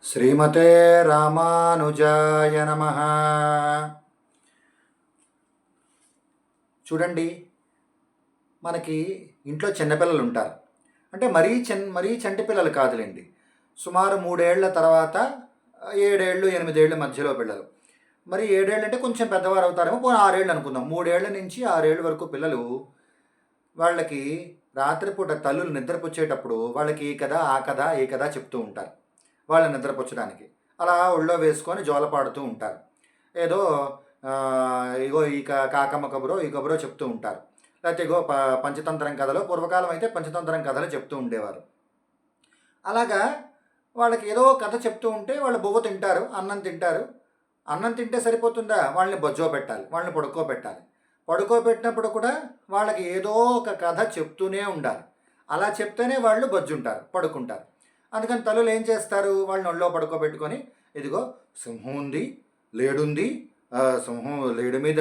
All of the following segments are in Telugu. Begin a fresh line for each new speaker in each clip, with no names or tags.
శ్రీమతే రామానుజాయ నమః. చూడండి, మనకి ఇంట్లో చిన్నపిల్లలు ఉంటారు. అంటే మరీ చంటి పిల్లలు కాదులేండి. సుమారు 3 ఏళ్ల తర్వాత 7 ఏళ్ళు 8 ఏళ్ళ మధ్యలో పిల్లలు. మరి 7 ఏళ్ళు అంటే కొంచెం పెద్దవారు అవుతారేమో, పోనీ 6 ఏళ్ళు అనుకుందాం. 3 ఏళ్ల నుంచి 6 ఏళ్ళ వరకు పిల్లలు, వాళ్ళకి రాత్రిపూట తల్లులు నిద్రపుచ్చేటప్పుడు వాళ్ళకి ఈ కథ, ఆ కథ, ఈ కథ చెప్తూ ఉంటారు. వాళ్ళని నిద్రపుచ్చడానికి అలా ఒళ్ళో వేసుకొని జోలపాడుతూ ఉంటారు. ఏదో ఇగో ఈ కాకమ్మ కబురో, ఈ కబురో చెప్తూ ఉంటారు. లేకపోతే ఇగో పంచతంత్రం కథలో, పూర్వకాలం అయితే పంచతంత్రం కథలు చెప్తూ ఉండేవారు. అలాగా వాళ్ళకి ఏదో కథ చెప్తూ ఉంటే వాళ్ళు బువ్వ తింటారు, అన్నం తింటారు. అన్నం తింటే సరిపోతుందా? వాళ్ళని బొజ్జోబెట్టాలి, వాళ్ళని పడుకోబెట్టాలి. పడుకోబెట్టినప్పుడు కూడా వాళ్ళకి ఏదో ఒక కథ చెప్తూనే ఉండాలి. అలా చెప్తేనే వాళ్ళు బొజ్జుంటారు, పడుకుంటారు. అందుకని తల్లులు ఏం చేస్తారు? వాళ్ళని ఒళ్ళో పడుకోబెట్టుకొని, ఇదిగో సింహం ఉంది, లేడుంది, సింహం లేడి మీద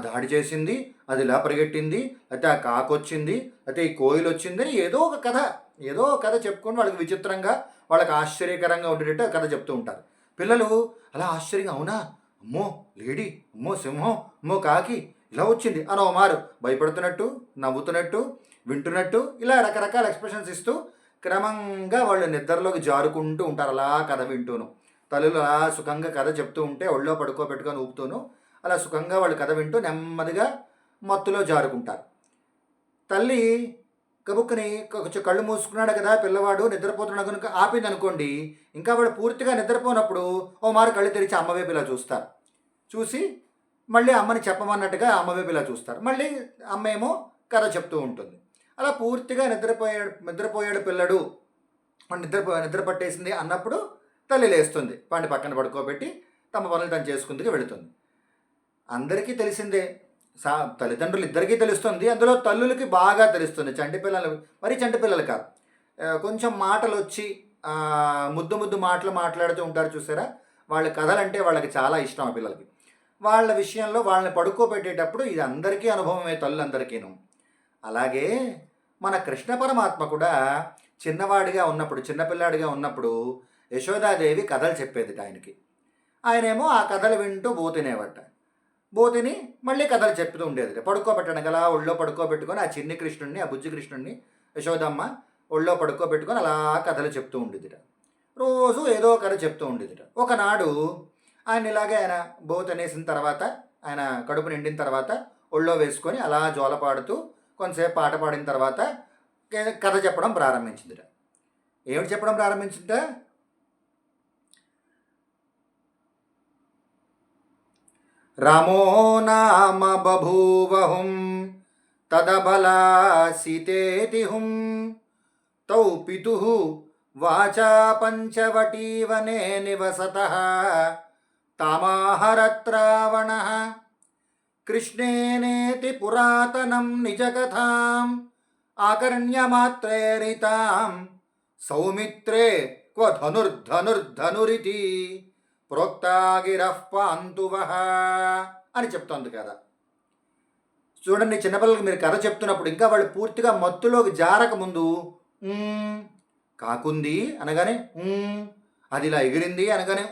దాడి చేసింది, అది ఇలా పరిగెట్టింది, అయితే ఆ కాకొచ్చింది, అయితే ఈ కోయిలు వచ్చింది అని ఏదో ఒక కథ, ఏదో ఒక కథ చెప్పుకొని వాళ్ళకి విచిత్రంగా, వాళ్ళకి ఆశ్చర్యకరంగా ఉండేటట్టు కథ చెప్తూ ఉంటారు. పిల్లలు అలా ఆశ్చర్యంగా, అవునా, అమ్మో లేడీ, అమ్మో సింహం, అమ్మో కాకి ఇలా వచ్చింది అని ఓ మారు భయపడుతున్నట్టు, నవ్వుతున్నట్టు, వింటున్నట్టు, ఇలా రకరకాల ఎక్స్ప్రెషన్స్ ఇస్తూ క్రమంగా వాళ్ళు నిద్రలోకి జారుకుంటూ ఉంటారు అలా కథ వింటూను. తల్లులు అలా సుఖంగా కథ చెప్తూ ఉంటే ఒళ్ళో పడుకోబెట్టుకొని ఊపుతూను అలా సుఖంగా వాళ్ళు కథ వింటూ నెమ్మదిగా మత్తులో జారుకుంటారు. తల్లి కబుక్కుని కొంచెం కళ్ళు మూసుకున్నాడు కదా పిల్లవాడు, నిద్రపోతున్నాడు కనుక ఆపింది అనుకోండి, ఇంకా వాడు పూర్తిగా నిద్రపోనప్పుడు ఓ మారు కళ్ళు తెరిచి అమ్మ వైపు ఇలా చూస్తారు. చూసి మళ్ళీ అమ్మని చెప్పమన్నట్టుగా అమ్మ వైపు ఇలా చూస్తారు. మళ్ళీ అమ్మ ఏమో కథ చెప్తూ ఉంటుంది. అలా పూర్తిగా నిద్రపోయాడు పిల్లడు, నిద్ర పట్టేసింది అన్నప్పుడు తల్లి లేస్తుంది, వాడిని పక్కన పడుకోబెట్టి తమ పనులు తను చేసుకుందుకు వెళుతుంది. అందరికీ తెలిసిందే, తల్లిదండ్రులు ఇద్దరికీ తెలుస్తుంది, అందులో తల్లులకి బాగా తెలుస్తుంది. చంటి పిల్లలు, మరీ చంటి పిల్లలు కాదు, కొంచెం మాటలు వచ్చి ముద్దు ముద్దు మాటలు మాట్లాడుతూ ఉంటారు చూసారా, వాళ్ళ కథలంటే వాళ్ళకి చాలా ఇష్టం. ఆ పిల్లలకి వాళ్ళ విషయంలో వాళ్ళని పడుకోబెట్టేటప్పుడు ఇది అందరికీ అనుభవమే, తల్లులందరికీను. అలాగే మన కృష్ణ పరమాత్మ కూడా చిన్నవాడిగా ఉన్నప్పుడు, చిన్నపిల్లాడిగా ఉన్నప్పుడు యశోదాదేవి కథలు చెప్పేదిట ఆయనకి. ఆయనేమో ఆ కథలు వింటూ బోతినేవట. బోతిని మళ్ళీ కథలు చెప్తూ ఉండేది. పడుకోబెట్టడం అలా ఒళ్ళో పడుకోబెట్టుకొని ఆ చిన్ని కృష్ణుడిని, ఆ బుజ్జి కృష్ణుడిని యశోదమ్మ ఒళ్ళో పడుకోబెట్టుకొని అలా కథలు చెప్తూ ఉండేదిట. రోజు ఏదో కథ చెప్తూ ఉండేదిట. ఒకనాడు ఆయన ఇలాగే ఆయన బోత్ అనేసిన తర్వాత, ఆయన కడుపు నిండిన తర్వాత ఒళ్ళో వేసుకొని అలా జోలపాడుతూ కొంతసేపు పాట పాడిన తర్వాత కథ చెప్పడం ప్రారంభించిందిట. ఏమిటి చెప్పడం ప్రారంభించిందిట? రామో నామ బభూవహుం తదబలాసితేతి హుం తౌ పితుః వాచా పంచవటీవనే నివసతః తామాహరత్రావణః కృష్ణేనేతి పురాతనం నిజకథాం ఆకర్ణ్యమాత్రేరితాం సౌమిత్రే క్వ ధనుర్ధనుర్ధనురితి ప్రోక్తాగిరః పాంతువః అని చెప్తోంది కదా. చూడండి, చిన్నపిల్లలకి మీరు కథ చెప్తున్నప్పుడు ఇంకా వాళ్ళు పూర్తిగా మత్తులోకి జారక ముందు కాకుంది అనగానే అది ఇలా ఎగిరింది అనగానే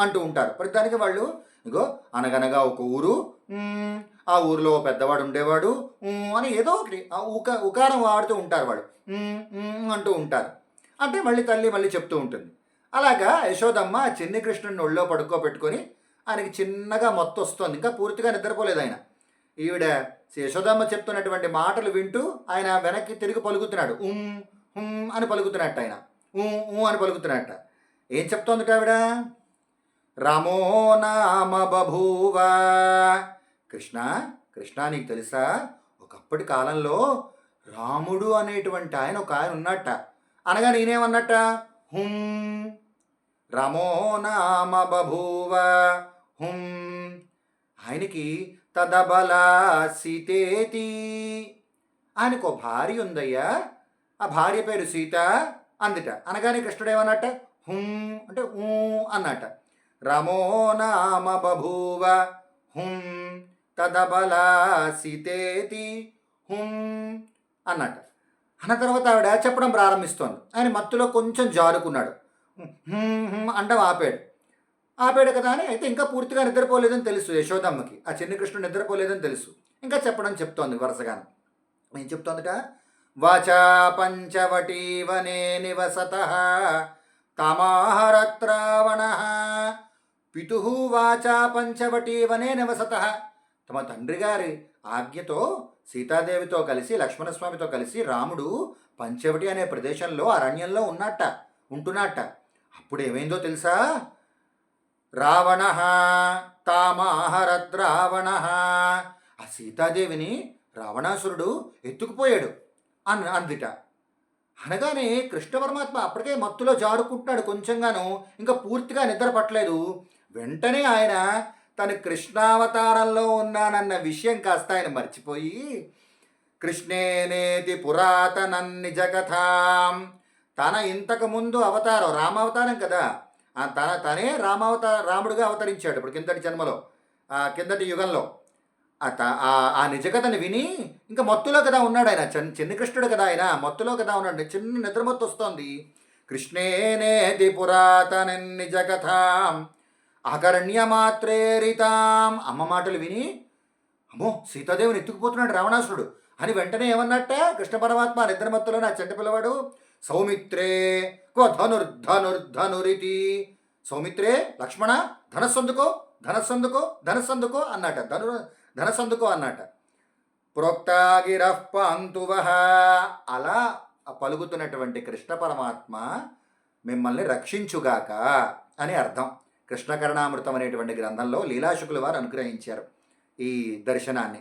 అంటూ ఉంటారు. ప్రతిదానికి వాళ్ళు ఇగో అనగనగా ఒక ఊరు, ఆ ఊరిలో పెద్దవాడు ఉండేవాడు అని ఏదో ఒకటి ఉకారం వాడుతూ ఉంటారు, వాళ్ళు అంటూ ఉంటారు. అంటే మళ్ళీ తల్లి మళ్ళీ చెప్తూ ఉంటుంది. అలాగా యశోదమ్మ చిన్ని కృష్ణుడిని ఒళ్ళో పడుకోబెట్టుకొని ఆయనకి చిన్నగా మత్తు వస్తుంది, ఇంకా పూర్తిగా నిద్రపోలేదు ఆయన. ఈవిడ యశోదమ్మ చెప్తున్నటువంటి మాటలు వింటూ ఆయన వెనక్కి తిరిగి పలుకుతున్నాడు, అని పలుకుతున్నట్టు, ఆయన అని పలుకుతున్నట్ట. ఏం చెప్తోంది ఆవిడ? రామో నామ బభూవ. కృష్ణ, కృష్ణ నీకు తెలుసా, ఒకప్పటి కాలంలో రాముడు అనేటువంటి ఆయన ఒక ఆయన ఉన్నట్ట అనగా నేనేమన్నట్ట, రామో నామ బభూవ హుం. ఆయనకి తదబలాసితేతి, ఆయనకు ఒక భార్య ఉందయ్యా, ఆ భార్య పేరు సీత అందిట. అనగానే కృష్ణుడు ఏమన్నట్ట, అంటే అన్నట్ట. రామో నామ బభూవ హుం తదబలాసితేతి హుం అన్నట్ట. అన్న తర్వాత ఆవిడ చెప్పడం ప్రారంభిస్తోంది. ఆయన మత్తులో కొంచెం జారుకున్నాడు. అండం ఆపాడు. ఆపాడు కదా అని అయితే ఇంకా పూర్తిగా నిద్రపోలేదని తెలుసు యశోదమ్మకి. ఆ చిన్ని కృష్ణుడు నిద్రపోలేదని తెలుసు. ఇంకా చెప్పడం చెప్తోంది వరుసగాను. ఏం చెప్తోందట? వాచా పంచవటీ వనే నివసత తమాహరత్రావణ పితు వాచా పంచవటీ వనే నివసత. తమ తండ్రి గారి ఆజ్ఞతో సీతాదేవితో కలిసి లక్ష్మణస్వామితో కలిసి రాముడు పంచవటి అనే ప్రదేశంలో అరణ్యంలో ఉంటున్నట్ట. అప్పుడు ఏమైందో తెలుసా? రావణ తామాహరద్రావణ, ఆ సీతాదేవిని రావణాసురుడు ఎత్తుకుపోయాడు అందిట. అనగానే కృష్ణ పరమాత్మ అప్పటికే మత్తులో జారుకుంటున్నాడు కొంచెంగాను, ఇంకా పూర్తిగా నిద్ర పట్టలేదు. వెంటనే ఆయన తను కృష్ణావతారంలో ఉన్నానన్న విషయం కాస్త ఆయన మర్చిపోయి కృష్ణేనేతి పురాతనం నిజకథాం, తన ఇంతకు ముందు అవతారం రామావతారం కదా, తనే రాముడుగా అవతరించాడు ఇప్పుడు కిందటి జన్మలో, కిందటి యుగంలో. ఆ నిజకథని విని ఇంకా మత్తులో కదా ఉన్నాడు ఆయన, చిన్ని కృష్ణుడు కదా ఆయన, మత్తులో కదా ఉన్నాడు, చిన్న నిద్రమత్తు వస్తోంది. కృష్ణేనేతి పురాతన నిజకథాం అకర్ణ్యమాత్రేరితాం, అమ్మ మాటలు విని అమ్మో సీతాదేవిని ఎత్తుకుపోతున్నాడు రావణాసురుడు అని వెంటనే ఏమన్నట్ట కృష్ణ పరమాత్మ నిద్రమత్తులో నా చెంట పిల్లవాడు, సౌమిత్రే క్వ ధనుర్ధనుర్ధనురితి, సౌమిత్రే లక్ష్మణ ధనస్సందుకో ధనస్సందుకో ధనస్సందుకో అన్నట, ధనస్సందుకో అన్నట. ప్రోక్తాగిరః పాంతువః, అలా పలుకుతున్నటువంటి కృష్ణ పరమాత్మ మిమ్మల్ని రక్షించుగాక అని అర్థం. కృష్ణకరణామృతం అనేటువంటి గ్రంథంలో లీలాశుకుల వారు అనుగ్రహించారు ఈ దర్శనాన్ని.